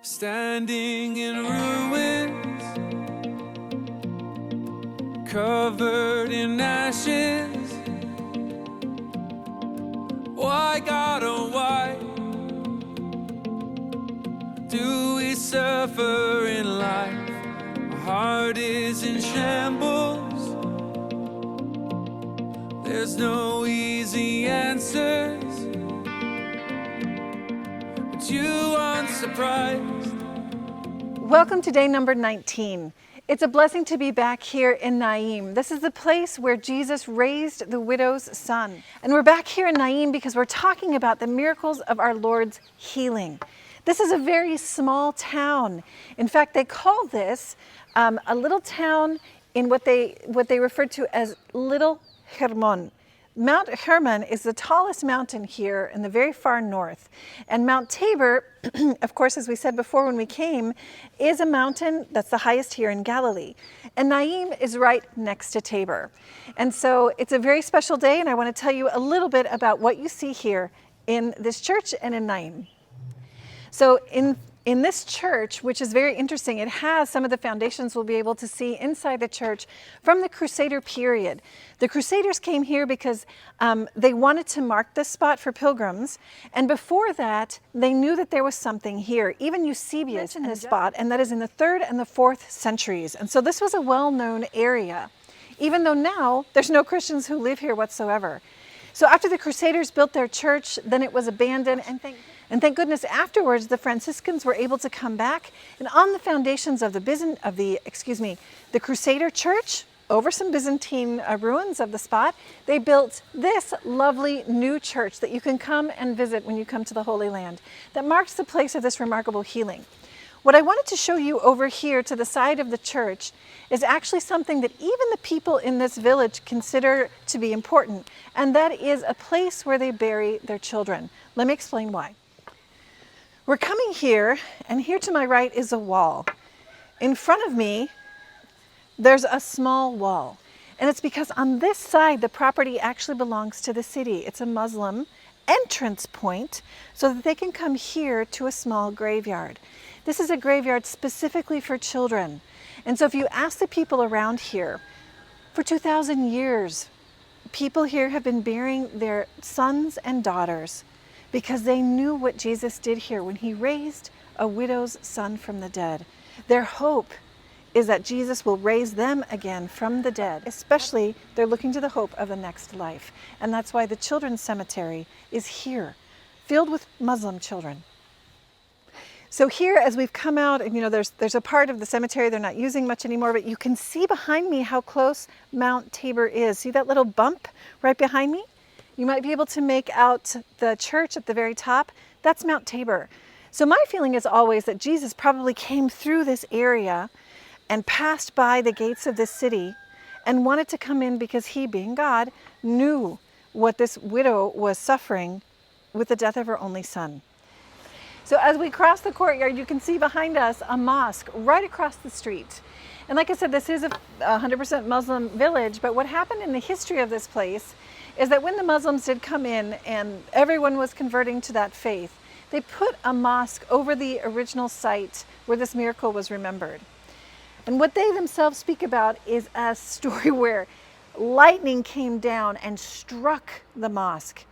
Standing in ruins, covered in ashes. Why, God, oh why do we suffer in life? My heart is in shambles. There's no easy answers, but you aren't surprised. Welcome to day number 19. It's a blessing to be back here in Naim. This is the place where Jesus raised the widow's son. And we're back here in Naim because we're talking about the miracles of our Lord's healing. This is a very small town. In fact, they call this a little town in what they refer to as Little Hermon. Mount Hermon is the tallest mountain here in the very far north. And Mount Tabor, of course, as we said before when we came, is a mountain that's the highest here in Galilee. And Naim is right next to Tabor. And so it's a very special day, and I want to tell you a little bit about what you see here in this church and in Naim. So in this church, which is very interesting, it has some of the foundations we'll be able to see inside the church from the Crusader period. The Crusaders came here because they wanted to mark this spot for pilgrims. And before that, they knew that there was something here. Even Eusebius in this spot, and that is in the 3rd and the 4th centuries. And so this was a well-known area, even though now there's no Christians who live here whatsoever. So after the Crusaders built their church, then it was abandoned, and thank goodness afterwards the Franciscans were able to come back, and on the foundations of the Crusader church, over some Byzantine ruins of the spot, they built this lovely new church that you can come and visit when you come to the Holy Land, that marks the place of this remarkable healing. What I wanted to show you over here to the side of the church is actually something that even the people in this village consider to be important, and that is a place where they bury their children. Let me explain why. We're coming here, and here to my right is a wall. In front of me, there's a small wall, and it's because on this side the property actually belongs to the city. It's a Muslim entrance point so that they can come here to a small graveyard. This is a graveyard specifically for children. And so if you ask the people around here, for 2,000 years, people here have been burying their sons and daughters because they knew what Jesus did here when he raised a widow's son from the dead. Their hope is that Jesus will raise them again from the dead. Especially, they're looking to the hope of the next life. And that's why the children's cemetery is here, filled with Muslim children. So here, as we've come out, and there's a part of the cemetery they're not using much anymore, but you can see behind me how close Mount Tabor is. See that little bump right behind me? You might be able to make out the church at the very top. That's Mount Tabor. So my feeling is always that Jesus probably came through this area and passed by the gates of this city and wanted to come in because he, being God, knew what this widow was suffering with the death of her only son. So as we cross the courtyard, you can see behind us a mosque right across the street. And like I said, this is a 100% Muslim village, but what happened in the history of this place is that when the Muslims did come in and everyone was converting to that faith, they put a mosque over the original site where this miracle was remembered. And what they themselves speak about is a story where lightning came down and struck the mosque.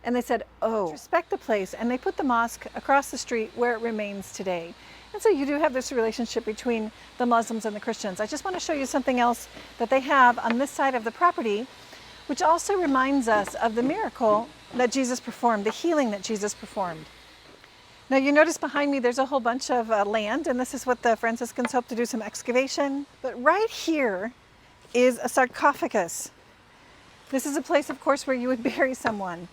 And they said, oh, respect the place. And they put the mosque across the street where it remains today. And so you do have this relationship between the Muslims and the Christians. I just want to show you something else that they have on this side of the property, which also reminds us of the miracle that Jesus performed, the healing that Jesus performed. Now you notice behind me there's a whole bunch of land, and this is what the Franciscans hope to do some excavation. But right here is a sarcophagus. This is a place, of course, where you would bury someone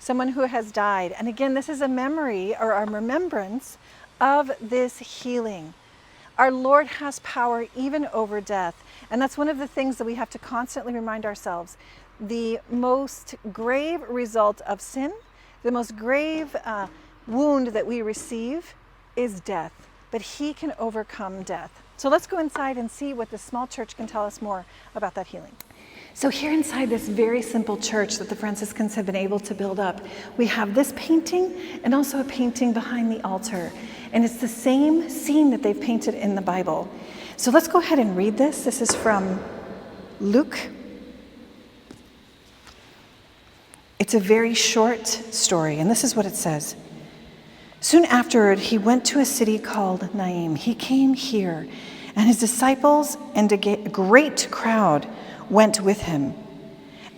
who has died. And again, this is a memory or a remembrance of this healing. Our Lord has power even over death. And that's one of the things that we have to constantly remind ourselves. The most grave result of sin, the most grave wound that we receive is death. But he can overcome death. So let's go inside and see what this small church can tell us more about that healing. So here inside this very simple church that the Franciscans have been able to build up, we have this painting and also a painting behind the altar. And it's the same scene that they've painted in the Bible. So let's go ahead and read this. This is from Luke. It's a very short story, and this is what it says. Soon afterward, he went to a city called Naim. He came here, and his disciples and a great crowd went with him.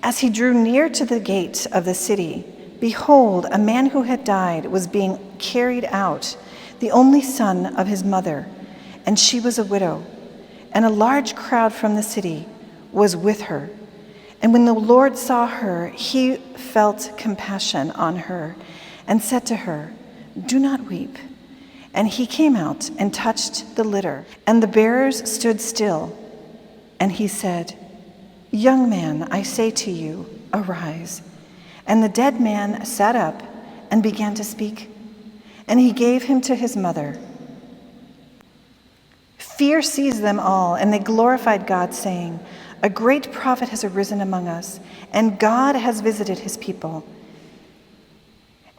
As he drew near to the gate of the city, behold, a man who had died was being carried out, the only son of his mother, and she was a widow. And a large crowd from the city was with her. And when the Lord saw her, he felt compassion on her and said to her, "Do not weep." And he came out and touched the litter, and the bearers stood still. And he said, "Young man, I say to you, arise." And the dead man sat up and began to speak. And he gave him to his mother. Fear seized them all, and they glorified God, saying, "A great prophet has arisen among us, and God has visited his people."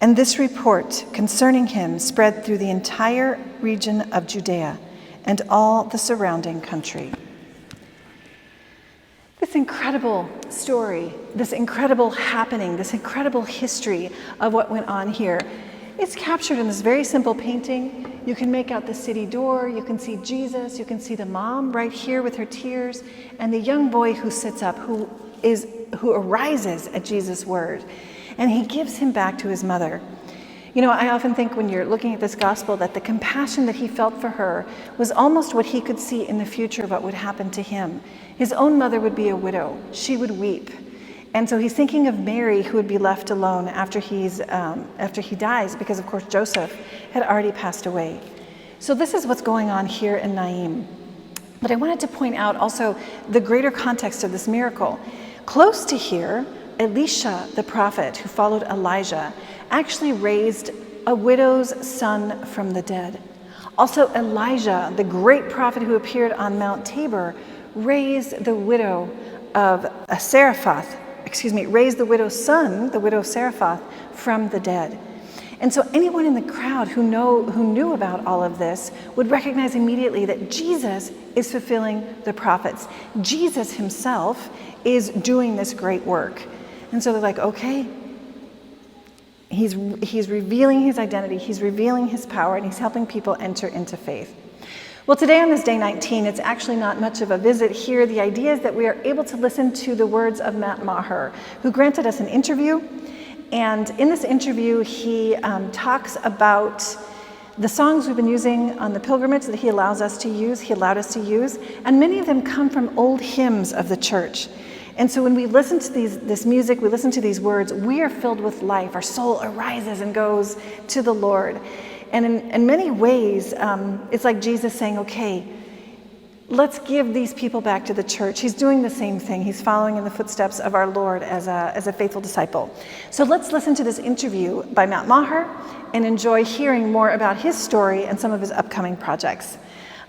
And this report concerning him spread through the entire region of Judea and all the surrounding country. This incredible story, this incredible happening, this incredible history of what went on here, it's captured in this very simple painting. You can make out the city door, you can see Jesus, you can see the mom right here with her tears, and the young boy who sits up, who arises at Jesus' word, and he gives him back to his mother. You know, I often think when you're looking at this gospel that the compassion that he felt for her was almost what he could see in the future of what would happen to him. His own mother would be a widow. She would weep. And so he's thinking of Mary, who would be left alone after he dies, because of course Joseph had already passed away. So this is what's going on here in Naim. But I wanted to point out also the greater context of this miracle. Close to here, Elisha, the prophet who followed Elijah, actually raised a widow's son from the dead. Also, Elijah, the great prophet who appeared on Mount Tabor, raised the widow of raised the widow's son, the widow of Zarephath, from the dead. And so anyone in the crowd who knew about all of this would recognize immediately that Jesus is fulfilling the prophets. Jesus himself is doing this great work. And so they're like, okay, he's revealing his identity, he's revealing his power, and he's helping people enter into faith. Well, today on this day 19, it's actually not much of a visit here. The idea is that we are able to listen to the words of Maher, who granted us an interview. And in this interview, he talks about the songs we've been using on the pilgrimage that he allowed us to use, and many of them come from old hymns of the church. And so when we listen to this music, we listen to these words, we are filled with life. Our soul arises and goes to the Lord. And in many ways, it's like Jesus saying, okay, let's give these people back to the church. He's doing the same thing. He's following in the footsteps of our Lord as a faithful disciple. So let's listen to this interview by Maher and enjoy hearing more about his story and some of his upcoming projects.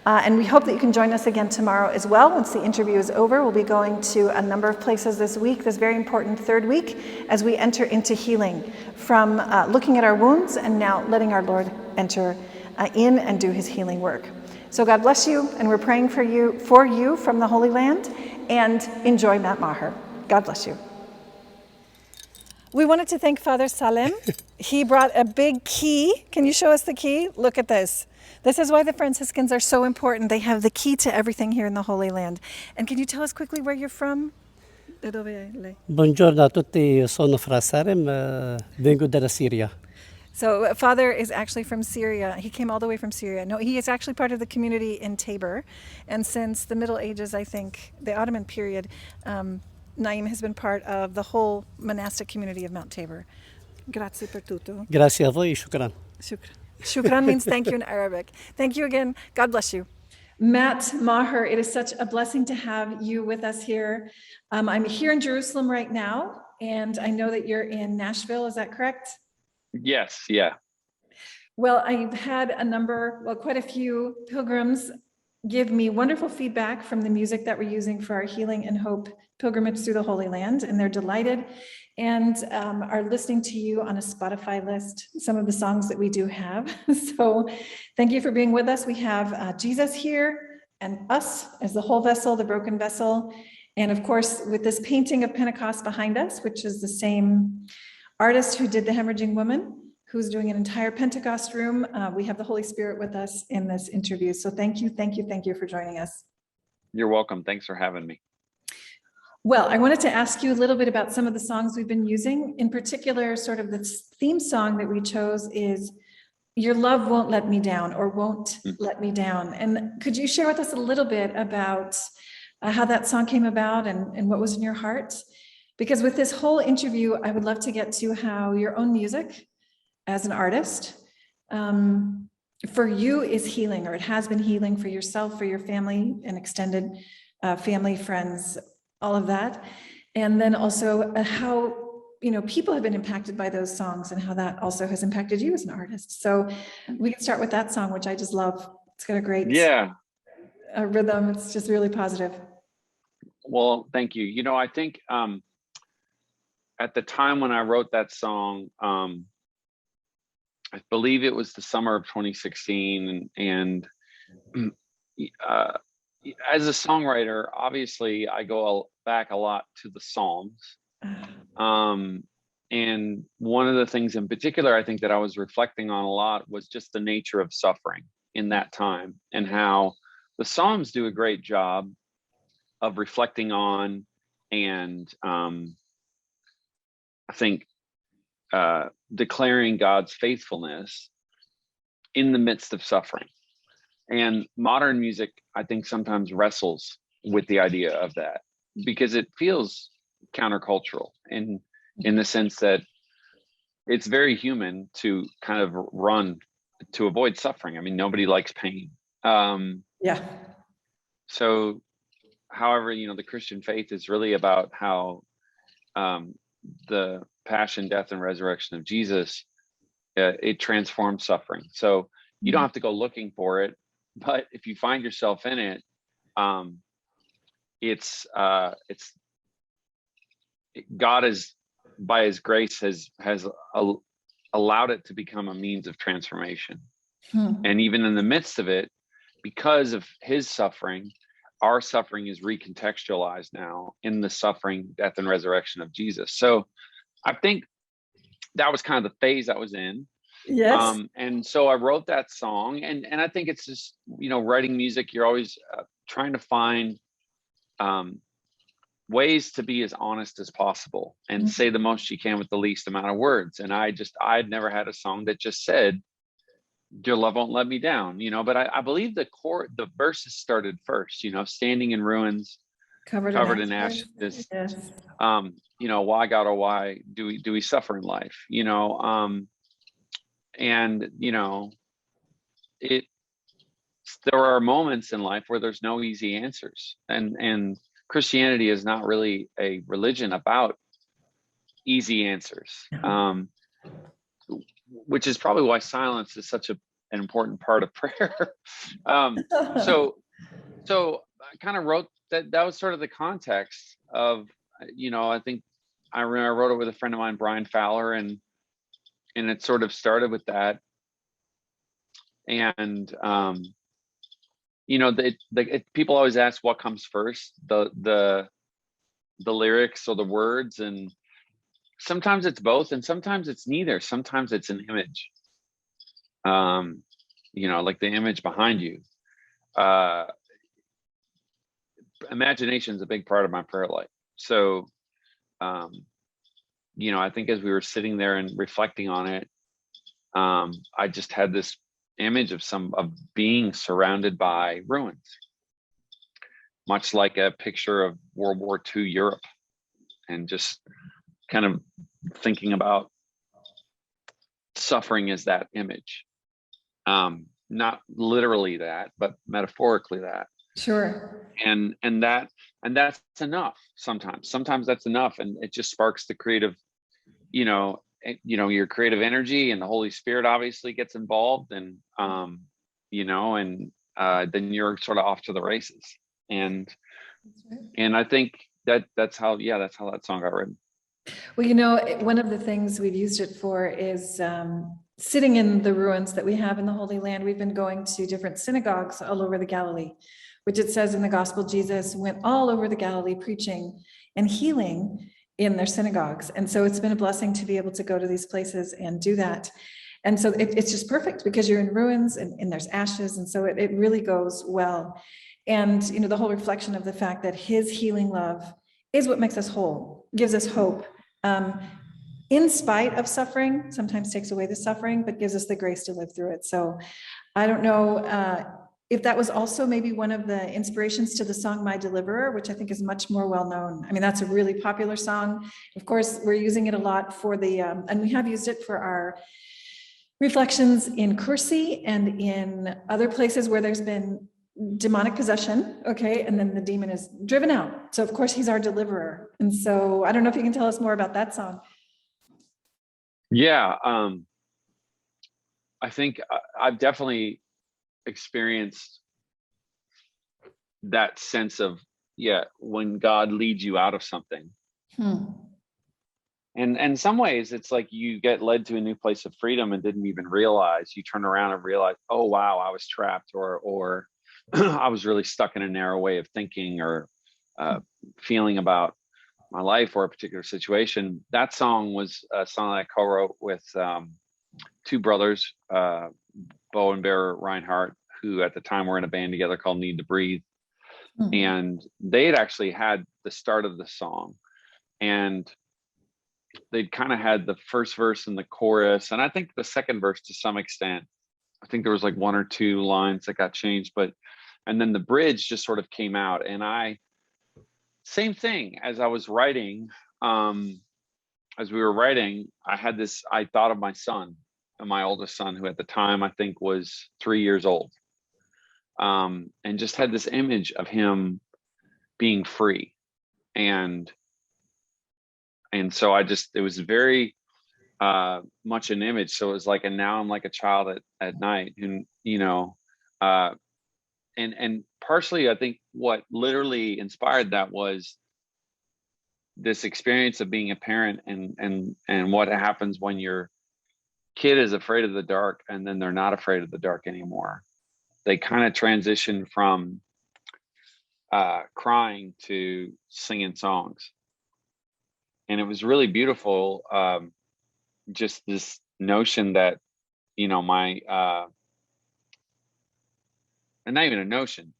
And we hope that you can join us again tomorrow as well. Once the interview is over, we'll be going to a number of places this week, this very important third week, as we enter into healing from looking at our wounds and now letting our Lord enter in and do his healing work. So God bless you, and we're praying for you from the Holy Land, and enjoy Maher. God bless you. We wanted to thank Father Salem. He brought a big key. Can you show us the key? Look at this. This is why the Franciscans are so important. They have the key to everything here in the Holy Land. And can you tell us quickly where you're from? Buongiorno a tutti, sono fra Salem, vengo dalla Siria. So Father is actually from Syria. He came all the way from Syria. No, he is actually part of the community in Tabor. And since the Middle Ages, I think, the Ottoman period, Naim has been part of the whole monastic community of Mount Tabor. Grazie per tutto. Grazie a voi, shukran. Shukran. Shukran means thank you in Arabic. Thank you again. God bless you. Maher, it is such a blessing to have you with us here. I'm here in Jerusalem right now, and I know that you're in Nashville. Is that correct? Yes, yeah. Well, I've had quite a few pilgrims give me wonderful feedback from the music that we're using for our Healing and Hope pilgrimage through the Holy Land, and they're delighted and are listening to you on a Spotify list, some of the songs that we do have. So thank you for being with us. We have Jesus here and us as the whole vessel, the broken vessel. And of course, with this painting of Pentecost behind us, which is the same artist who did the hemorrhaging woman, who's doing an entire Pentecost room. We have the Holy Spirit with us in this interview. So thank you for joining us. You're welcome. Thanks for having me. Well, I wanted to ask you a little bit about some of the songs we've been using. In particular, sort of the theme song that we chose is Your Love Won't Let Me Down, or Won't Let Me Down. And could you share with us a little bit about how that song came about and what was in your heart? Because with this whole interview, I would love to get to how your own music as an artist, for you is healing, or it has been healing for yourself, for your family and extended family, friends, all of that. And then also how, people have been impacted by those songs and how that also has impacted you as an artist. So we can start with that song, which I just love. It's got a great rhythm. It's just really positive. Well, thank you. I think at the time when I wrote that song, I believe it was the summer of 2016. And as a songwriter, obviously I go back a lot to the Psalms. And one of the things in particular, I think that I was reflecting on a lot was just the nature of suffering in that time, and how the Psalms do a great job of reflecting on and I think declaring God's faithfulness in the midst of suffering. And modern music, I think, sometimes wrestles with the idea of that because it feels countercultural in the sense that it's very human to kind of run to avoid suffering. I mean, nobody likes pain. So, however, the Christian faith is really about how the passion, death, and resurrection of Jesus, it transforms suffering. So you don't have to go looking for it, but if you find yourself in it, it's God is, by His grace, has allowed it to become a means of transformation. And even in the midst of it, because of His suffering, our suffering is recontextualized now in the suffering, death, and resurrection of Jesus. So I think that was kind of the phase I was in. Yes. And so I wrote that song, and I think it's just, writing music, you're always trying to find ways to be as honest as possible and say the most you can with the least amount of words. And I'd never had a song that just said, your love won't let me down, but I believe the verses started first, standing in ruins, covered in ashes. Yes. Why, God, oh why do we suffer in life? There are moments in life where there's no easy answers, and Christianity is not really a religion about easy answers. Which is probably why silence is such an important part of prayer. So I kind of wrote that. That was sort of the context of, I think I remember I wrote it with a friend of mine, Brian Fowler, and it sort of started with that. And people always ask what comes first, the lyrics or the words, and sometimes it's both, and sometimes it's neither. Sometimes it's an image, like the image behind you. Imagination is a big part of my prayer life. So, I think as we were sitting there and reflecting on it, I just had this image of being surrounded by ruins, much like a picture of World War II Europe, and just kind of thinking about suffering as that image, not literally that, but metaphorically that. Sure. And that's enough. Sometimes that's enough, and it just sparks the creative, your creative energy, and the Holy Spirit obviously gets involved, and then you're sort of off to the races. And That's right. and I think that's how that song got written. Well, one of the things we've used it for is sitting in the ruins that we have in the Holy Land. We've been going to different synagogues all over the Galilee, which it says in the gospel, Jesus went all over the Galilee preaching and healing in their synagogues. And so it's been a blessing to be able to go to these places and do that. And so it's just perfect because you're in ruins and there's ashes. And so it really goes well. And, the whole reflection of the fact that his healing love is what makes us whole, gives us hope. In spite of suffering, sometimes takes away the suffering, but gives us the grace to live through it. So I don't know if that was also maybe one of the inspirations to the song My Deliverer, which I think is much more well known. I mean, that's a really popular song. Of course, we're using it a lot for and we have used it for our reflections in Kursi and in other places where there's been demonic possession, okay, and then the demon is driven out. So of course he's our deliverer. And so I don't know if you can tell us more about that song. Yeah, I think I've definitely experienced that sense of, when God leads you out of something. And in some ways it's like you get led to a new place of freedom and didn't even realize. You turn around and realize, oh wow, I was trapped, or I was really stuck in a narrow way of thinking or feeling about my life or a particular situation. That song was a song I co-wrote with two brothers, Bo and Bear Reinhardt, who at the time were in a band together called Need to Breathe. And they had actually had the start of the song, and they'd kind of had the first verse and the chorus, and I think the second verse to some extent. I think there was like one or two lines that got changed, and then the bridge just sort of came out. And same thing as I was writing, as we were writing, I thought of my son, my oldest son, who at the time I think was 3 years old. And just had this image of him being free. And so it was very much an image. So it was like, and now I'm like a child at night, and and partially I think what literally inspired that was this experience of being a parent and what happens when your kid is afraid of the dark and then they're not afraid of the dark anymore. They kind of transition from crying to singing songs. And it was really beautiful. Just this notion that, and not even a notion,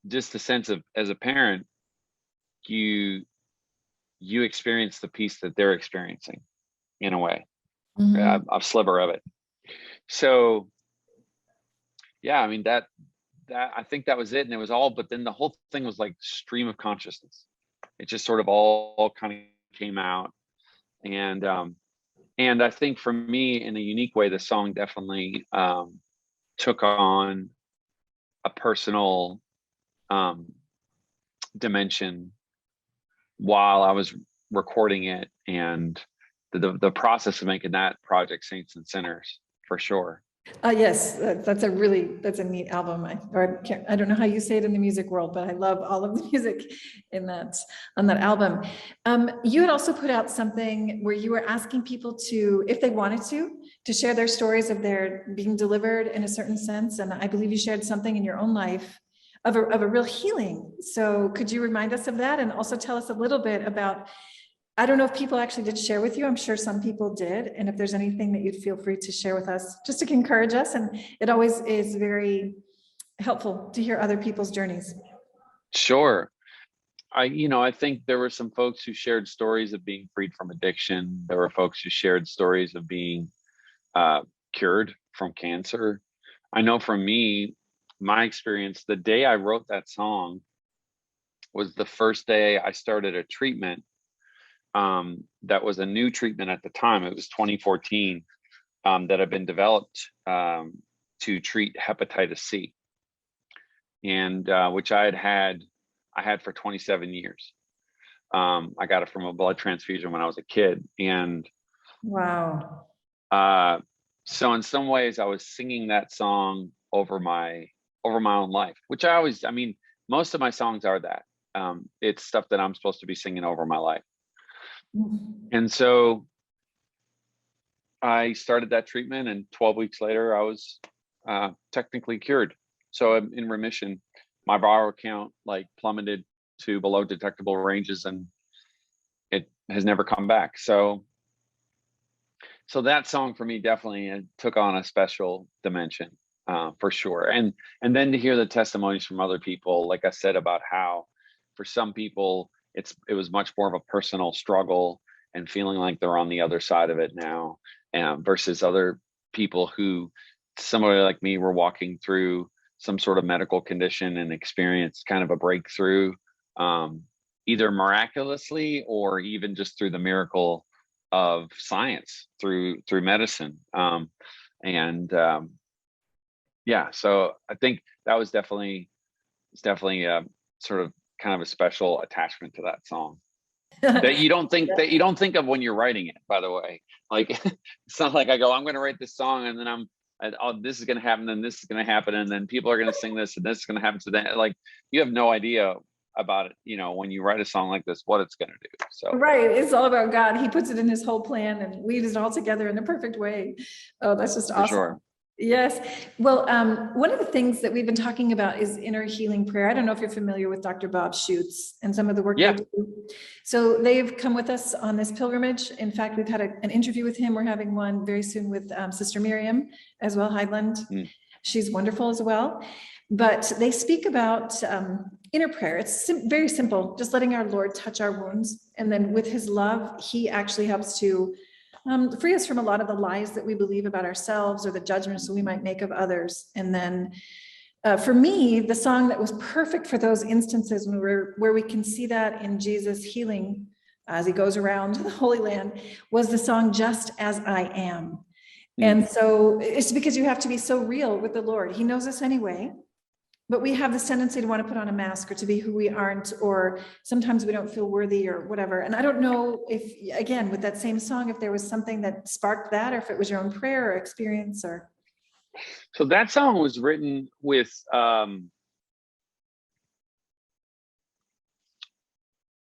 just the sense of, as a parent, you experience the peace that they're experiencing in a way, a sliver of it. So, yeah, I mean, that I think that was it. And it was all, but then the whole thing was like stream of consciousness. It just sort of all kind of came out. And I think for me, in a unique way, the song definitely took on a personal dimension while I was recording it, and the process of making that project, Saints and Sinners, for sure. Yes, that's a neat album. I don't know how you say it in the music world, but I love all of the music on that album. You had also put out something where you were asking people to, if they wanted to share their stories of their being delivered in a certain sense. And I believe you shared something in your own life of a real healing. So could you remind us of that, and also tell us a little bit about, I don't know if people actually did share with you. I'm sure some people did. And if there's anything that you'd feel free to share with us, just to encourage us. And it always is very helpful to hear other people's journeys. Sure. I think there were some folks who shared stories of being freed from addiction. There were folks who shared stories of being cured from cancer. I know for me, my experience, the day I wrote that song was the first day I started a treatment. That was a new treatment at the time. It was 2014 that had been developed to treat hepatitis C, and which I had for 27 years. I got it from a blood transfusion when I was a kid, and wow. So in some ways, I was singing that song over my over my own life, which I mean, most of my songs are that. It's stuff that I'm supposed to be singing over my life. And so I started that treatment, and 12 weeks later, I was technically cured. So I'm in remission. My viral count like plummeted to below detectable ranges, and it has never come back. So that song for me definitely took on a special dimension, for sure. And then to hear the testimonies from other people, like I said, about how for some people it was much more of a personal struggle and feeling like they're on the other side of it now, versus other people who, similarly like me, were walking through some sort of medical condition and experienced kind of a breakthrough, either miraculously or even just through the miracle of science, through medicine. Yeah, so I think that was definitely sort of kind of a special attachment to that song that you don't think of when you're writing it, by the way. Like, it's not like I go, I'm going to write this song and then this is going to happen and this is going to happen and then people are going to sing this and this is going to happen to them. Like, you have no idea about it, when you write a song like this, what it's going to do. So right, it's all about God. He puts it in his whole plan and weaves it all together in a perfect way. Oh, that's just awesome. Sure. Yes. Well, one of the things that we've been talking about is inner healing prayer. I don't know if you're familiar with Dr. Bob Schutz and some of the work they do. So they've come with us on this pilgrimage. In fact, we've had an interview with him. We're having one very soon with Sister Miriam as well, Heidland. She's wonderful as well. But they speak about inner prayer. It's very simple, just letting our Lord touch our wounds. And then with his love, he actually helps to free us from a lot of the lies that we believe about ourselves or the judgments that we might make of others. And then for me, the song that was perfect for those instances where we can see that in Jesus healing as he goes around the Holy Land was the song Just As I Am. And so it's because you have to be so real with the Lord. He knows us anyway. But we have this tendency to want to put on a mask or to be who we aren't, or sometimes we don't feel worthy or whatever. And I don't know if, again, with that same song, if there was something that sparked that, or if it was your own prayer or experience or. So that song was written with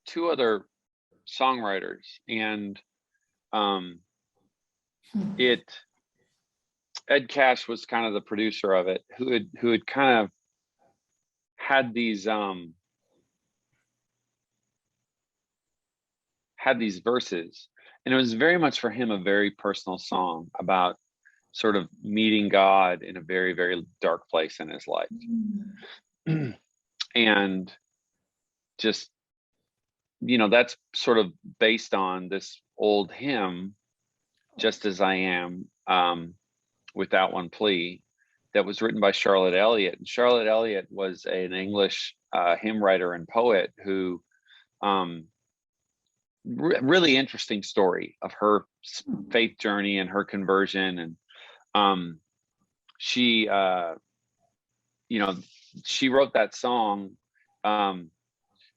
two other songwriters, and Ed Cash was kind of the producer of it, who had kind of had these verses, and it was very much for him a very personal song about sort of meeting God in a very, very dark place in his life. And just, that's sort of based on this old hymn, Just As I Am, Without One Plea, that was written by Charlotte Elliott. And Charlotte Elliott was an English hymn writer and poet who really interesting story of her faith journey and her conversion. And she wrote that song.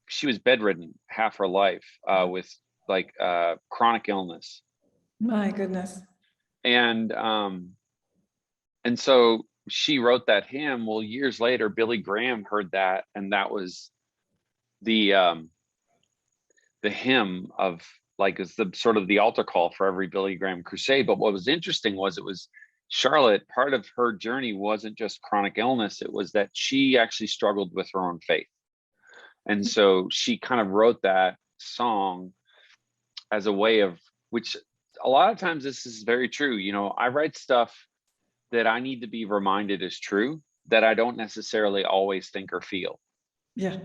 She was bedridden half her life with like chronic illness. My goodness. And so she wrote that hymn. Well, years later, Billy Graham heard that, and that was the hymn of, like, it's the sort of the altar call for every Billy Graham crusade. But what was interesting was it was Charlotte, part of her journey wasn't just chronic illness, it was that she actually struggled with her own faith. And so she kind of wrote that song as a way of, which a lot of times this is very true. I write stuff that I need to be reminded is true, that I don't necessarily always think or feel. Yeah.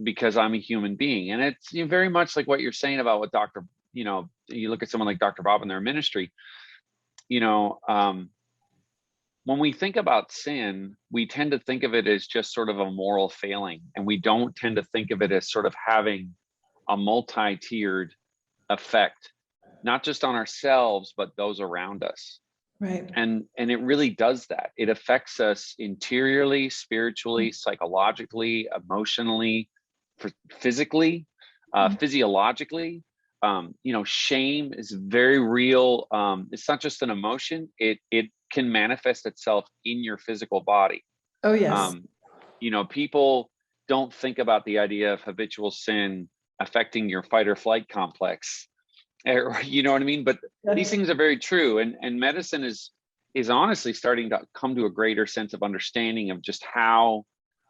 Because I'm a human being. And it's very much like what you're saying about what you look at someone like Dr. Bob and their ministry, when we think about sin, we tend to think of it as just sort of a moral failing. And we don't tend to think of it as sort of having a multi-tiered effect, not just on ourselves, but those around us. Right. And it really does that. It affects us interiorly, spiritually, psychologically, emotionally, physically, physiologically. Shame is very real. It's not just an emotion. It can manifest itself in your physical body. Oh, yes. People don't think about the idea of habitual sin affecting your fight or flight complex. You know what I mean? But these things are very true. And medicine is honestly starting to come to a greater sense of understanding of just how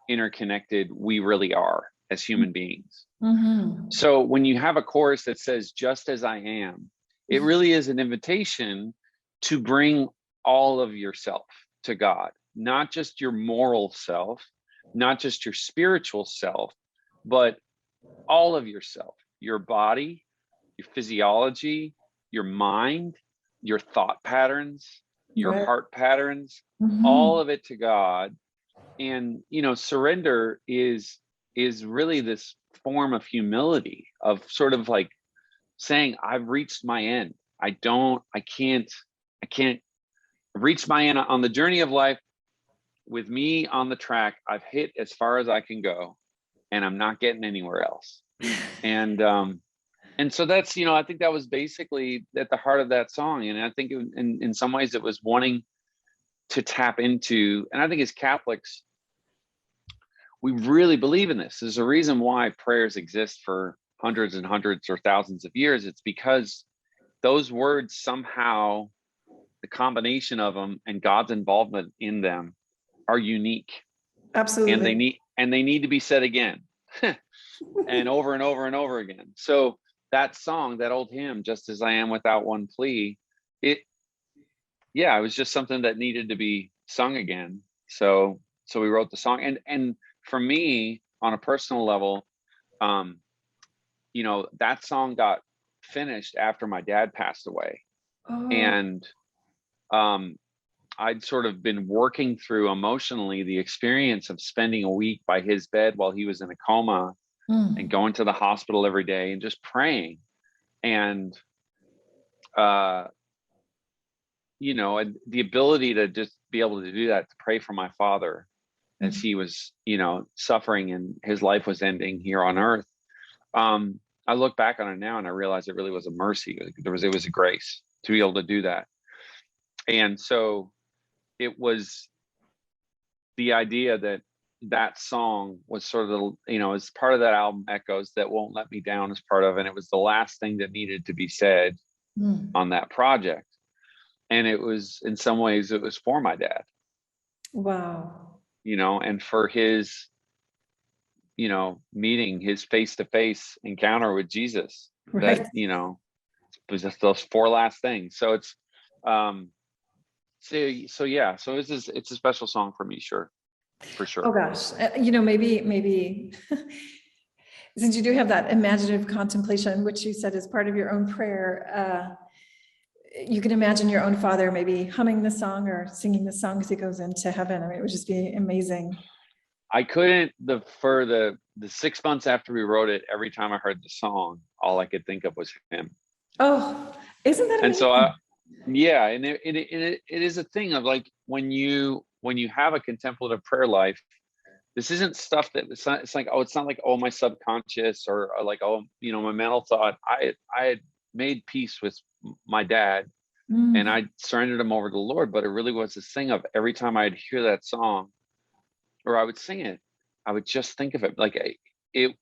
interconnected we really are as human beings. Mm-hmm. So when you have a chorus that says, just as I am, it really is an invitation to bring all of yourself to God, not just your moral self, not just your spiritual self, but all of yourself, your body, your physiology, your mind, your thought patterns, your heart patterns, all of it to God. And, surrender is really this form of humility, of sort of like saying, I've reached my end. I can't reach my end on the journey of life. With me on the track, I've hit as far as I can go, and I'm not getting anywhere else. And so that's, I think that was basically at the heart of that song. And I think in some ways it was wanting to tap into, and I think as Catholics, we really believe in this. There's a reason why prayers exist for hundreds and hundreds or thousands of years. It's because those words somehow, the combination of them and God's involvement in them are unique. Absolutely. And they need to be said again and over and over and over again. So that song, that old hymn, Just As I Am Without One Plea, it was just something that needed to be sung again. So we wrote the song. And for me, on a personal level, that song got finished after my dad passed away. Oh. And I'd sort of been working through emotionally the experience of spending a week by his bed while he was in a coma, and going to the hospital every day and just praying. And, the ability to just be able to do that, to pray for my father as he was, suffering and his life was ending here on earth. I look back on it now and I realize it really was a mercy. It was a grace to be able to do that. And so it was the idea that song was sort of as part of that album, Echoes, That Won't Let Me Down, as part of, and it was the last thing that needed to be said on that project. And it was, in some ways, it was for my dad. Wow. And for his, meeting, his face-to-face encounter with Jesus, right. That, it was just those four last things. So it's, so it's a special song for me, sure. For sure. Oh gosh, maybe since you do have that imaginative contemplation, which you said is part of your own prayer, you can imagine your own father maybe humming the song or singing the song as he goes into heaven. I mean, it would just be amazing. I couldn't, for the 6 months after we wrote it, every time I heard the song, all I could think of was him. Oh, isn't that amazing? And so and it is a thing of like, when you have a contemplative prayer life, this isn't stuff that it's not like, my subconscious or like, my mental thought. I had made peace with my dad and I surrendered him over to the Lord, but it really was this thing of every time I'd hear that song or I would sing it, I would just think of it like the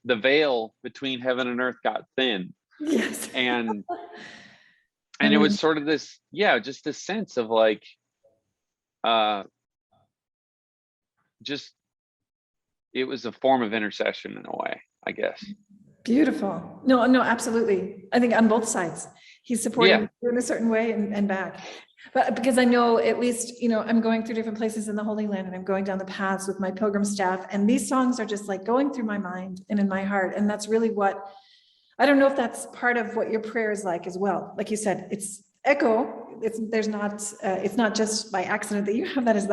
veil between heaven and earth got thin. Yes. And it was sort of this, just this sense of like, it was a form of intercession in a way, I guess. Beautiful. No, absolutely. I think on both sides, he's supporting you in a certain way and back. But because I know, at least, I'm going through different places in the Holy Land and I'm going down the paths with my pilgrim staff. And these songs are just like going through my mind and in my heart. And that's really I don't know if that's part of what your prayer is like as well. Like you said, it's echo. It's not just by accident that you have that as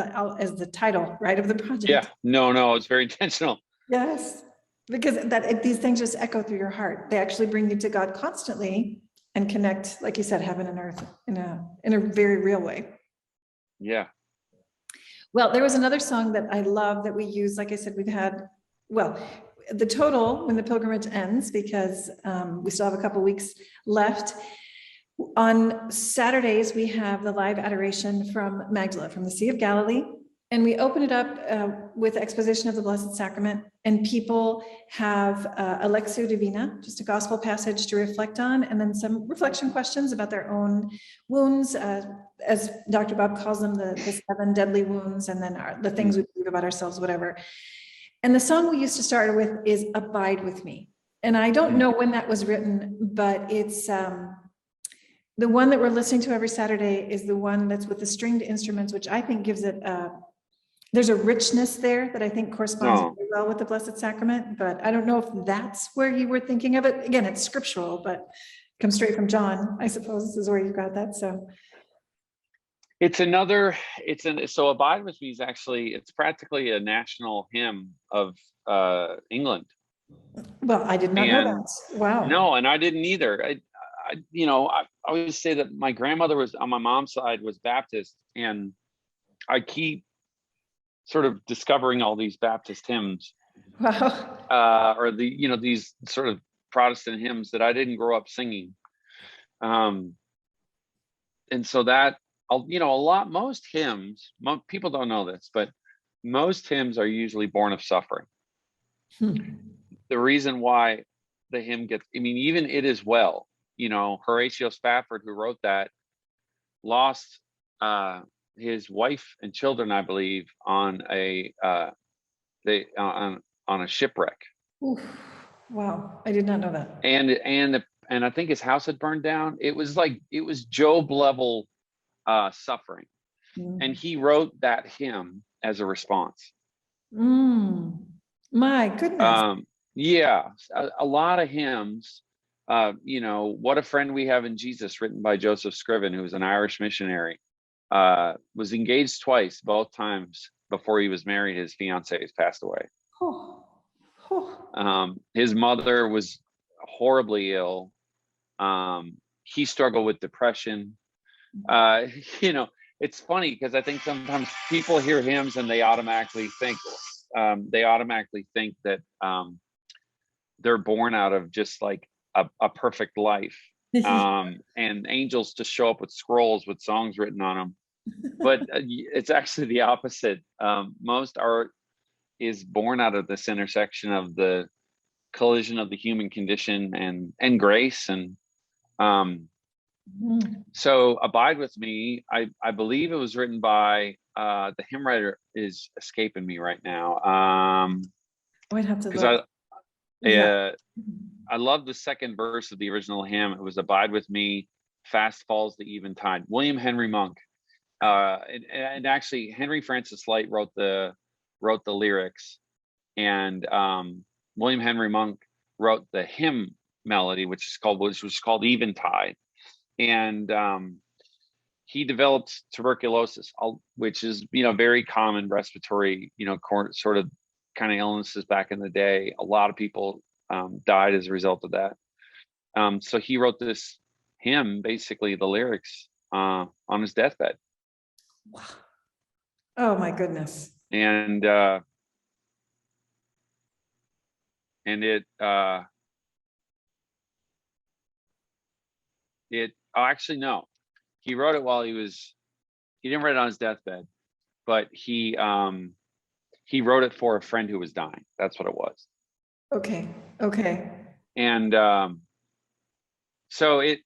the title, right, of the project. Yeah, no, it's very intentional. Yes, because these things just echo through your heart. They actually bring you to God constantly and connect, like you said, heaven and earth in a very real way. Yeah. Well, there was another song that I love that we use. Like I said, we've had, the total when the pilgrimage ends, because we still have a couple weeks left. On Saturdays, we have the live adoration from Magdala, from the Sea of Galilee. And we open it up with exposition of the Blessed Sacrament, and people have a Lectio Divina, just a gospel passage to reflect on, and then some reflection questions about their own wounds, as Dr. Bob calls them, the 7 deadly wounds, and then the things we believe about ourselves, whatever. And the song we used to start with is Abide With Me. And I don't know when that was written, but it's the one that we're listening to every Saturday is the one that's with the stringed instruments, which I think gives it there's a richness there that I think corresponds very well with the Blessed Sacrament, but I don't know if that's where you were thinking of it. Again, it's scriptural, but comes straight from John, I suppose, this is where you got that. So so Abide With Me is actually, it's practically a national hymn of England. Well, I did not know that. Wow. No, and I didn't either. I always say that my grandmother was, on my mom's side, was Baptist, and I keep sort of discovering all these Baptist hymns, or these sort of Protestant hymns that I didn't grow up singing. And so that, most hymns, people don't know this, but most hymns are usually born of suffering. The reason why the hymn gets, even It Is Well, Horatio Spafford, who wrote that, lost his wife and children, I believe, on a shipwreck. Oof. Wow, I did not know that. And I think his house had burned down. It was Job level suffering, and he wrote that hymn as a response. My goodness. A lot of hymns. What a Friend We Have in Jesus, written by Joseph Scriven, who was an Irish missionary, was engaged twice. Both times before he was married, his fiancée passed away. His mother was horribly ill. He struggled with depression. It's funny because I think sometimes people hear hymns and they automatically think that they're born out of just like a perfect life, and angels just show up with scrolls with songs written on them. But it's actually the opposite. Most art is born out of this intersection of the collision of the human condition and grace. And so Abide With Me, I believe it was written by the hymn writer is escaping me right now. I'd have to look. I love the second verse of the original hymn. It was Abide With Me, fast falls the eventide. William Henry Monk, and actually Henry Francis Light wrote the lyrics, and William Henry Monk wrote the hymn melody, which was called Eventide, and he developed tuberculosis, which is very common respiratory sort of kind of illnesses back in the day. A lot of people died as a result of that. So he wrote this hymn, basically the lyrics, on his deathbed. Wow. Oh my goodness. And actually, no, he wrote it while he didn't write it on his deathbed, but he wrote it for a friend who was dying. That's what it was. Okay. And so it,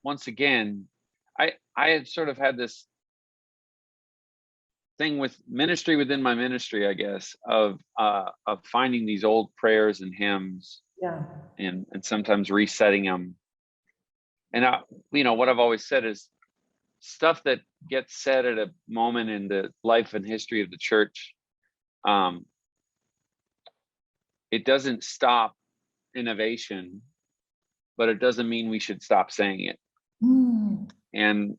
once again, I had sort of had this thing with ministry within my ministry, I guess, of finding these old prayers and hymns, and sometimes resetting them. And what I've always said is stuff that gets said at a moment in the life and history of the church, it doesn't stop innovation, but it doesn't mean we should stop saying it. And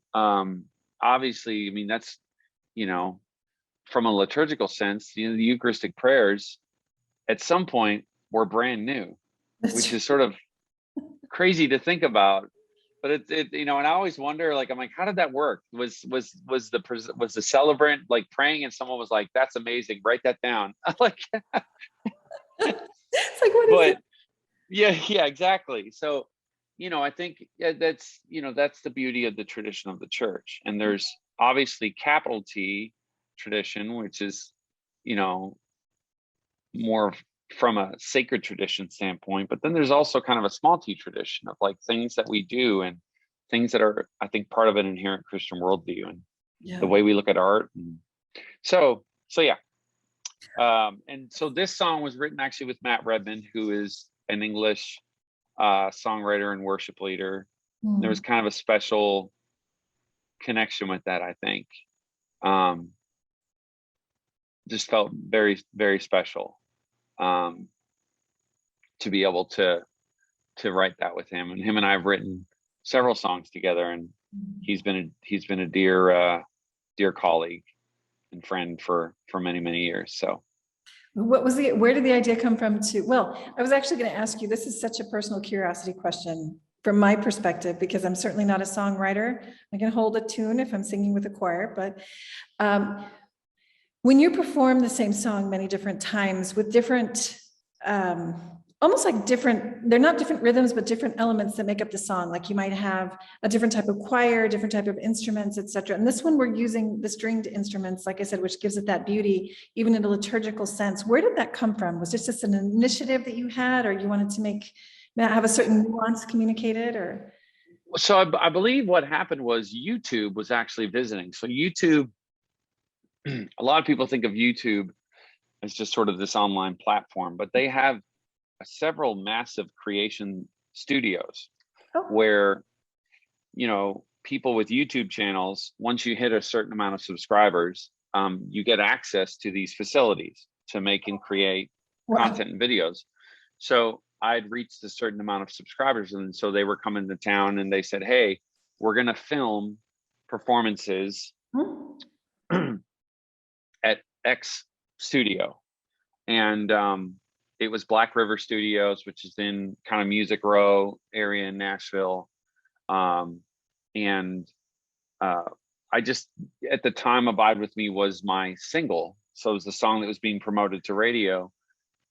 obviously, that's, from a liturgical sense, the Eucharistic prayers at some point were brand new, which is sort of crazy to think about. But and I always wonder, I'm like, how did that work? Was the celebrant like praying and someone was like, "That's amazing, write that down." Like, it's like, what is it? Yeah, exactly. So, I think that's the beauty of the tradition of the church. And there's obviously capital T tradition, which is, more from a sacred tradition standpoint, but then there's also kind of a small t tradition of like things that we do and things that are, I think, part of an inherent Christian worldview and the way we look at art. And so yeah. And so this song was written actually with Matt Redmond, who is an English songwriter and worship leader. There was kind of a special connection with that, I think. Just felt very, very special to be able to write that with him. And him and I have written several songs together, and he's been a dear colleague and friend for many, many years. So where did the idea come from well, I was actually going to ask you, this is such a personal curiosity question from my perspective, because I'm certainly not a songwriter. I can hold a tune if I'm singing with a choir, but when you perform the same song many different times with different, almost like they're not different rhythms, but different elements that make up the song. Like you might have a different type of choir, different type of instruments, etc. And this one, we're using the stringed instruments, like I said, which gives it that beauty, even in a liturgical sense. Where did that come from? Was this just an initiative that you had, or you wanted to have a certain nuance communicated, or? So I believe what happened was YouTube was actually visiting. So YouTube, a lot of people think of YouTube as just sort of this online platform, but they have several massive creation studios where, people with YouTube channels, once you hit a certain amount of subscribers, you get access to these facilities to make and create content and videos. So I'd reached a certain amount of subscribers, and so they were coming to town and they said, hey, we're going to film performances at X studio. And it was Black River Studios, which is in kind of Music Row area in Nashville. I just, at the time, Abide With Me was my single. So it was the song that was being promoted to radio.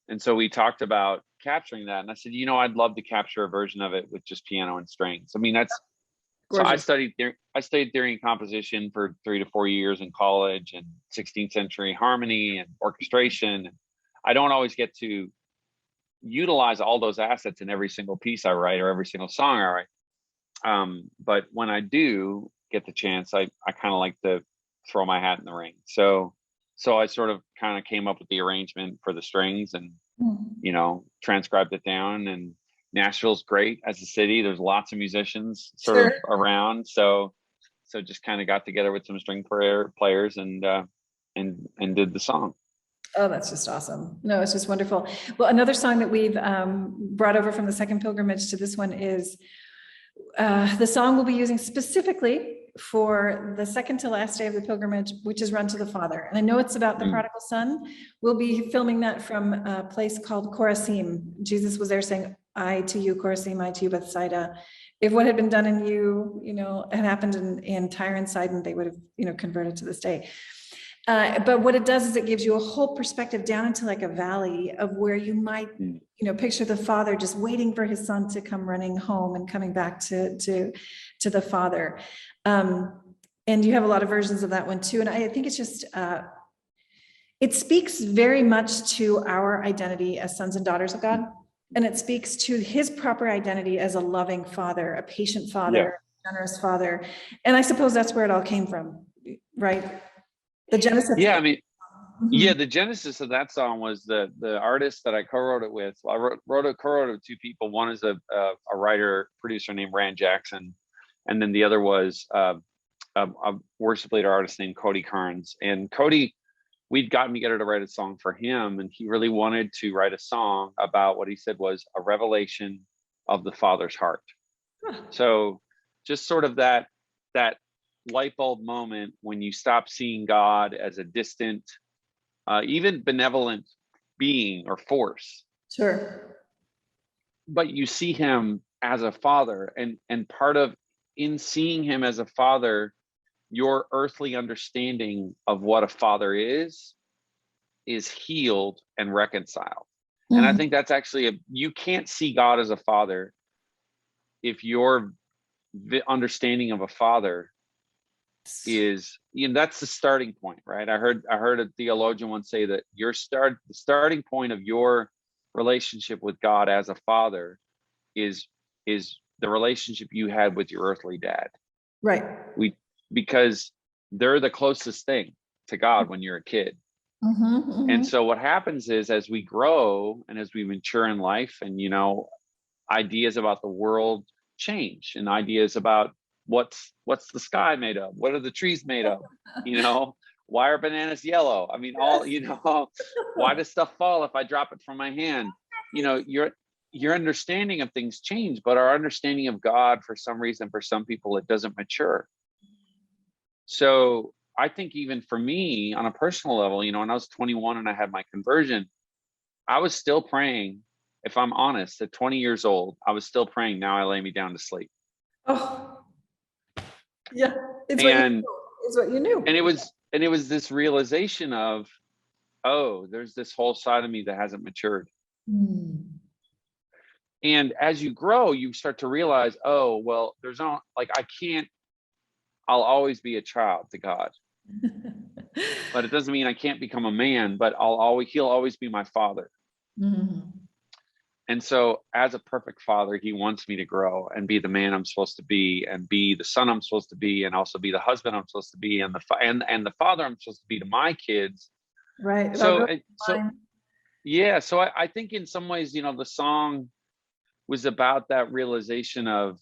And so we talked about capturing that. And I said, I'd love to capture a version of it with just piano and strings. I mean, that's, gorgeous. So I studied theory and composition for 3 to 4 years in college, and 16th century harmony and orchestration. I don't always get to utilize all those assets in every single piece I write or every single song I write. But when I do get the chance, I kind of like to throw my hat in the ring. So I sort of kind of came up with the arrangement for the strings and, transcribed it down. And Nashville's great as a city. There's lots of musicians sort of around. So just kind of got together with some string players and did the song. Oh, that's just awesome. No, it's just wonderful. Well, another song that we've brought over from the second pilgrimage to this one is the song we'll be using specifically for the second to last day of the pilgrimage, which is Run to the Father. And I know it's about the prodigal son. We'll be filming that from a place called Chorazim. Jesus was there saying, I to you, Chorazim, I to you, Bethsaida. If what had been done in you, had happened in Tyre and Sidon, they would have, converted to this day. But what it does is it gives you a whole perspective down into like a valley of where you might, picture the father just waiting for his son to come running home and coming back to the father. And you have a lot of versions of that one too. And I think it's just, it speaks very much to our identity as sons and daughters of God. And it speaks to his proper identity as a loving father, a patient father, generous father. And I suppose that's where it all came from, right? The genesis. Yeah, I mean, the genesis of that song was the artist that I co-wrote it with. Well, I co-wrote it with 2 people. One is a writer, producer named Rand Jackson. And then the other was a worship leader artist named Cody Carnes. And Cody, we'd gotten together to write a song for him, and he really wanted to write a song about what he said was a revelation of the Father's heart. So just sort of that light bulb moment when you stop seeing God as a distant, even benevolent being or force. Sure. But you see him as a father, and part of in seeing him as a father, your earthly understanding of what a father is healed and reconciled. And I think that's actually you can't see God as a father if your understanding of a father is, that's the starting point, right? I heard a theologian once say that the starting point of your relationship with God as a father is the relationship you had with your earthly dad. Right. Because they're the closest thing to God when you're a kid. And so what happens is, as we grow and as we mature in life, and ideas about the world change, and ideas about what's the sky made of, what are the trees made of, why are bananas yellow? I mean, all, why does stuff fall if I drop it from my hand? Your understanding of things change, but our understanding of God, for some reason, for some people, it doesn't mature. So I think even for me on a personal level, when I was 21 and I had my conversion, I was still praying. If I'm honest, at 20 years old, I was still praying, now I lay me down to sleep. Oh, yeah. It's what you knew. And it was this realization of, oh, there's this whole side of me that hasn't matured. And as you grow, you start to realize, oh, well, there's no, I'll always be a child to God. But it doesn't mean I can't become a man, but he'll always be my father. And so as a perfect father, he wants me to grow and be the man I'm supposed to be, and be the son I'm supposed to be, and also be the husband I'm supposed to be, and the father I'm supposed to be to my kids. Right. So I think in some ways, the song was about that realization of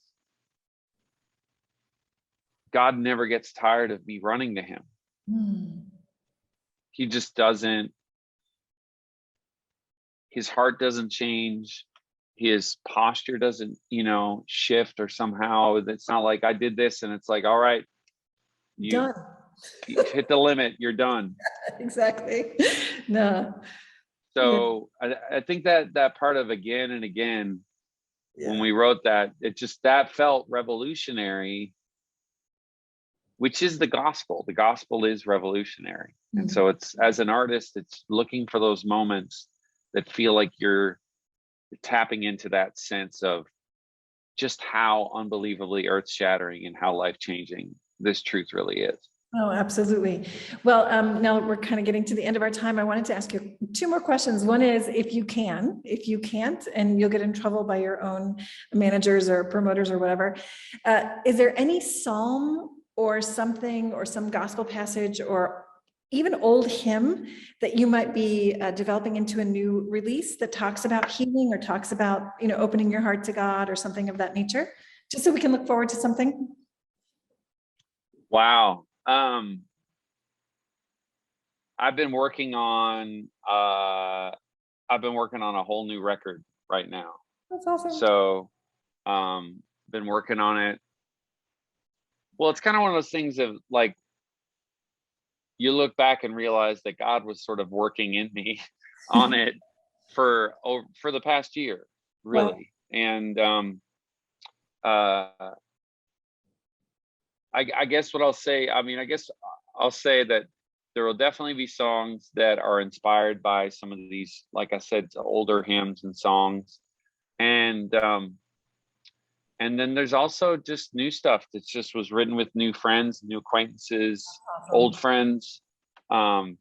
God never gets tired of me running to him. He just doesn't. His heart doesn't change. His posture doesn't, shift, or somehow it's not like I did this and it's like, all right, you hit the limit, you're done. Exactly. No. So I think that part of again and again, when we wrote that, that felt revolutionary, which is the gospel. The gospel is revolutionary. And so it's, as an artist, it's looking for those moments that feel like you're tapping into that sense of just how unbelievably earth-shattering and how life-changing this truth really is. Oh, absolutely. Well, now we're kind of getting to the end of our time. I wanted to ask you two more questions. One is, if you can't, and you'll get in trouble by your own managers or promoters or whatever, is there any psalm or something, or some gospel passage, or even old hymn that you might be developing into a new release that talks about healing, or talks about, opening your heart to God, or something of that nature, just so we can look forward to something? Wow. I've been working on a whole new record right now. That's awesome. So, been working on it. Well, it's kind of one of those things of like, you look back and realize that God was sort of working in me on it for the past year, really. Wow. And I guess what I'll say, I'll say that there will definitely be songs that are inspired by some of these, like I said, older hymns and songs. And then there's also just new stuff that just was written with new friends, new acquaintances, old friends. I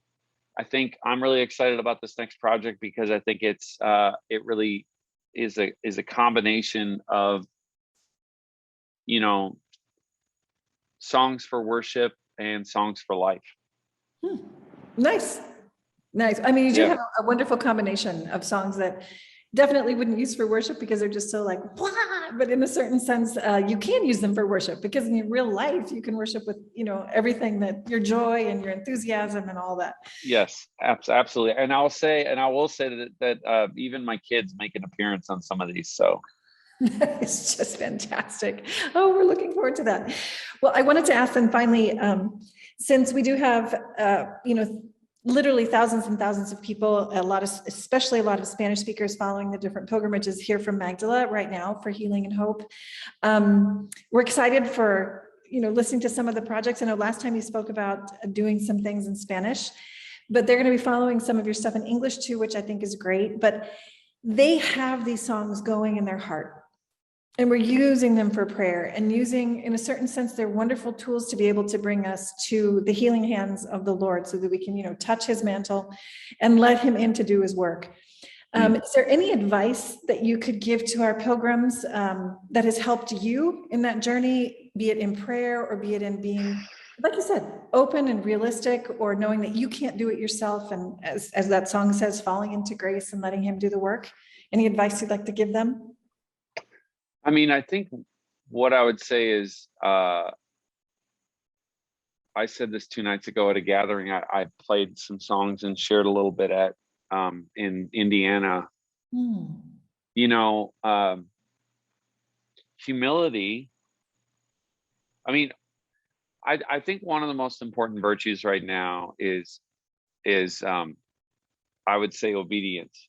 think I'm really excited about this next project because I think it really is a combination of, songs for worship and songs for life. Nice. I mean, you do have a wonderful combination of songs that definitely wouldn't use for worship because they're just so like, blah, but in a certain sense, you can use them for worship, because in your real life, you can worship with, everything, that your joy and your enthusiasm and all that. Yes, absolutely. And I will say that even my kids make an appearance on some of these. So it's just fantastic. Oh, we're looking forward to that. Well, I wanted to ask then finally, since we do have, literally thousands and thousands of people, especially a lot of Spanish speakers following the different pilgrimages here from Magdala right now for Healing and Hope. We're excited for, listening to some of the projects. I know last time you spoke about doing some things in Spanish, but they're going to be following some of your stuff in English too, which I think is great. But they have these songs going in their heart. And we're using them for prayer, and using, in a certain sense, they're wonderful tools to be able to bring us to the healing hands of the Lord so that we can, touch his mantle and let him in to do his work. Is there any advice that you could give to our pilgrims that has helped you in that journey, be it in prayer or be it in being, like you said, open and realistic, or knowing that you can't do it yourself, and as that song says, falling into grace and letting him do the work? Any advice you'd like to give them? I mean, I think what I would say is, I said this 2 nights ago at a gathering. I played some songs and shared a little bit at in Indiana. Humility. I mean, I think one of the most important virtues right now is I would say obedience.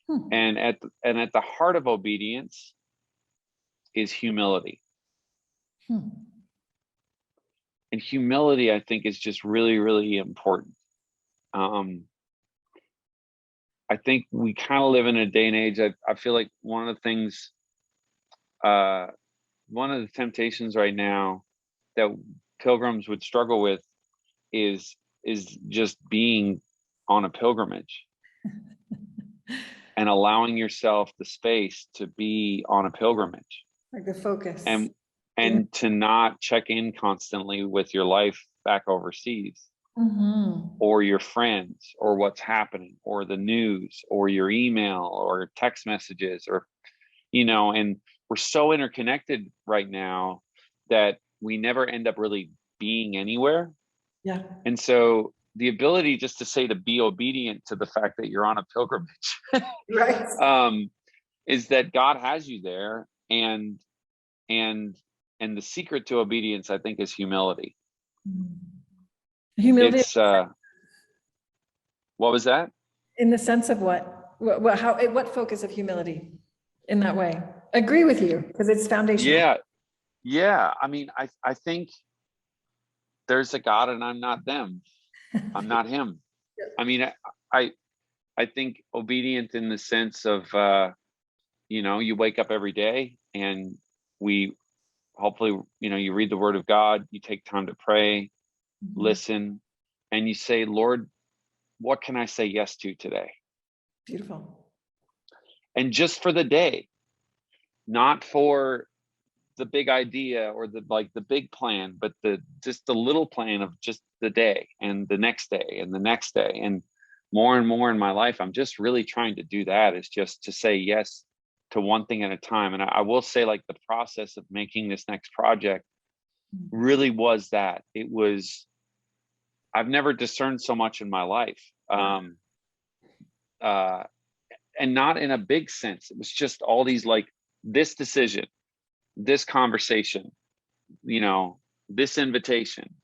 And at the heart of obedience is humility. And humility, I think, is just really, really important. I think we kind of live in a day and age. I feel like one of the things, one of the temptations right now that pilgrims would struggle with is just being on a pilgrimage and allowing yourself the space to be on a pilgrimage, like the focus, and to not check in constantly with your life back overseas, or your friends, or what's happening, or the news, or your email, or text messages, or and we're so interconnected right now that we never end up really being anywhere. Yeah. And so the ability just to say, to be obedient to the fact that you're on a pilgrimage, right, is that God has you there. And the secret to obedience, I think, is humility. Humility. It's what was that? In the sense of what focus of humility in that way? Agree with you, because it's foundational. Yeah. I mean, I think there's a God and I'm not them. I'm not him. I mean, I think obedient in the sense of, you wake up every day and hopefully, you read the word of God, you take time to pray, listen, and you say, Lord, what can I say yes to today? Beautiful. And just for the day, not for the big idea or the big plan, but just the little plan of just the day and the next day and the next day. And more in my life, I'm just really trying to do that, is just to say yes to one thing at a time. And I will say, like, the process of making this next project really was that. It was, I've never discerned so much in my life. And not in a big sense. It was just all these, like, this decision, this conversation, this invitation,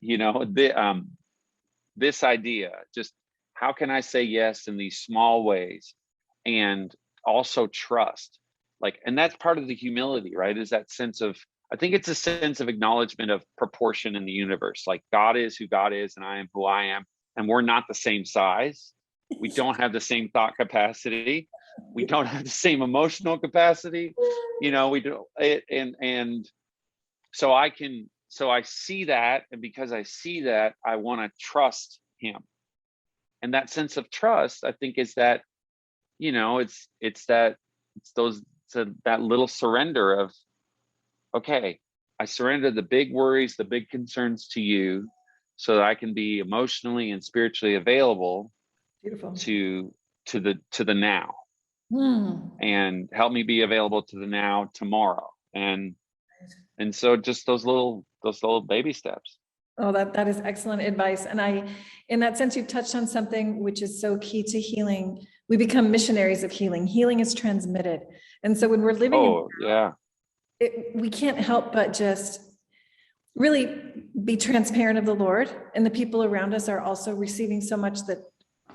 this idea, just how can I say yes in these small ways and also trust, and that's part of the humility, right? Is that sense of, I think it's a sense of acknowledgement of proportion in the universe. Like, God is who God is and I am who I am, and we're not the same size. We don't have the same thought capacity. We don't have the same emotional capacity. We do it. And so I see that. And because I see that, I want to trust him. And that sense of trust, I think, is that, that little surrender of, okay, I surrender the big worries, the big concerns to you, so that I can be emotionally and spiritually available. Beautiful. to the now, and help me be available to the now tomorrow. And so just those little baby steps. Oh, that is excellent advice. And in that sense, you've touched on something which is so key to healing. We become missionaries of healing. Healing is transmitted. And so when we're living we can't help but just really be transparent of the Lord, and the people around us are also receiving so much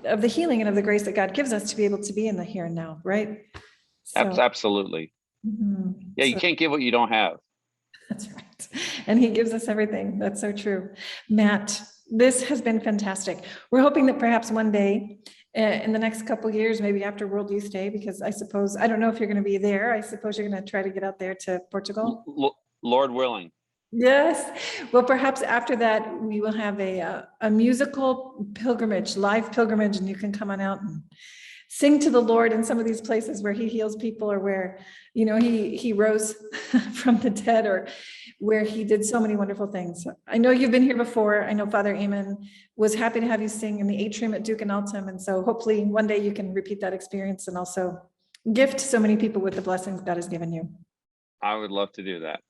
of the healing and of the grace that God gives us to be able to be in the here and now, right? So, absolutely. Yeah, you can't give what you don't have. That's right. And he gives us everything. That's so true. Matt, this has been fantastic. We're hoping that perhaps one day in the next couple of years, maybe after World Youth Day, because I suppose, I don't know if you're going to be there. I suppose you're going to try to get out there to Portugal. Lord willing. Yes. Well, perhaps after that, we will have a musical pilgrimage, live pilgrimage, and you can come on out and sing to the Lord in some of these places where he heals people, or where, you know, he rose from the dead, or where he did so many wonderful things. I know you've been here before. I know fr.eamon was happy to have you sing in the atrium at Duke and Altum. And so hopefully one day you can repeat that experience and also gift so many people with the blessings God has given you. I would love to do that.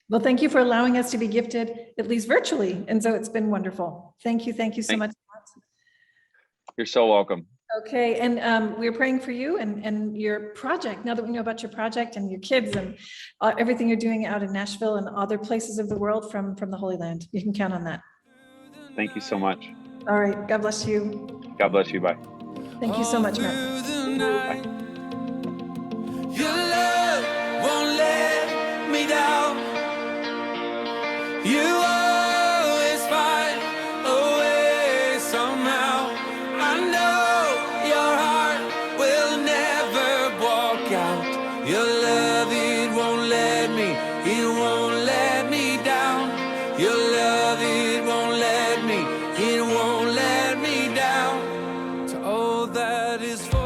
Well, thank you for allowing us to be gifted, at least virtually. And so it's been wonderful. Thank you. Thank you so much. You're so welcome. Okay. And we're praying for you and your project. Now that we know about your project and your kids and everything you're doing out in Nashville and other places of the world from the Holy Land, you can count on that. Thank you so much. All right. God bless you. God bless you. Bye. Thank you so much, Maher. Bye. Your love won't let me down. You always find a way somehow. I know your heart will never walk out. Your love, it won't let me down. Your love, it won't let me down. To all that is for